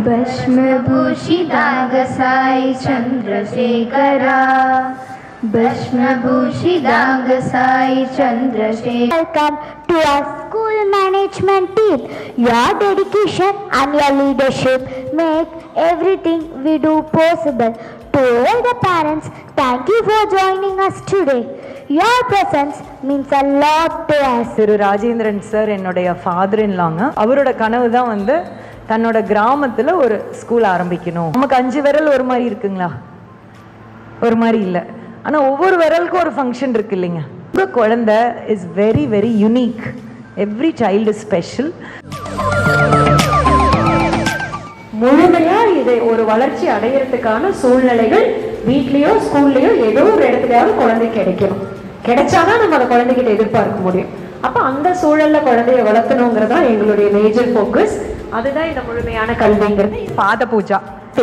भस्मभूषितांग साई चंद्रशेखरा, भस्मभूषितांग Sai Chandrashekhar. Welcome to our school management team. Your dedication and your leadership make everything we do possible. To all the parents, thank you for joining us today. Your presence means a lot to us. Thiru Rajendran sir என்னுடைய father இன்லாங்க. அவரோட கனவு தான் வந்து தன்னோட கிராமத்தில் ஒரு school ஆரம்பிக்கணும். நமக்கு 5 விரல் ஒரு மாதிரி இருக்குங்களா? ஒரு மாதிரி இல்லை. ஆனால் ஒவ்வொரு விரலுக்கும் ஒரு ஃபங்க்ஷன் இருக்கு இல்லைங்க. உங்கள் குழந்தை is very very unique. Every child is special. முழுமையாக இதை ஒரு வளர்ச்சி அடையிறதுக்கான சூழ்நிலைகள் வீட்லேயோ ஸ்கூல்லையோ ஏதோ ஒரு இடத்துலையாவது குழந்தை கிடைக்கணும். கிடைச்சாதான் நம்ம அந்த குழந்தைகிட்ட எதிர்பார்க்க முடியும். அப்போ அந்த சூழல்ல குழந்தைய வளர்த்தணுங்கிறதா எங்களுடைய மேஜர் ஃபோக்கஸ். அதுதான் இந்த முழுமையான கல்விங்கிறது. பாத பூஜா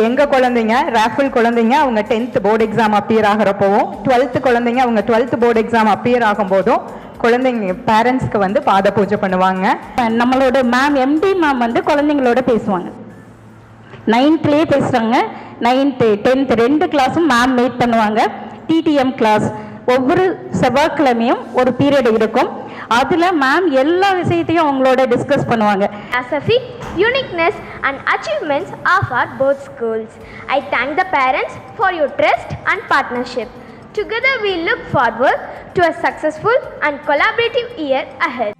எங்க குழந்தைங்க ராஃபிள் குழந்தைங்க அவங்க 10th board exam appear ஆகிறப்போவும் 12th குழந்தைங்க அவங்க 12th போர்டு எக்ஸாம் அப்பியர் ஆகும்போதும் குழந்தைங்க பேரண்ட்ஸ்க்கு வந்து பாத பூஜை பண்ணுவாங்க. நம்மளோட மேம் எம்டி மேம் வந்து குழந்தைங்களோட பேசுவாங்க. 9thலேயே பேசுகிறாங்க. 9th 10th 2 கிளாஸும் மேம் மீட் பண்ணுவாங்க. டிடிஎம் கிளாஸ் ஒவ்வொரு செவ்வாய்க்கிழமையும் ஒரு பீரியட் இருக்கும். அதில் மேம் எல்லா விஷயத்தையும் அவங்களோட டிஸ்கஸ் பண்ணுவாங்க. Philosophy, uniqueness and achievements of our both schools. I thank the parents for your trust and partnership. Together we look forward to a successful and collaborative year ahead.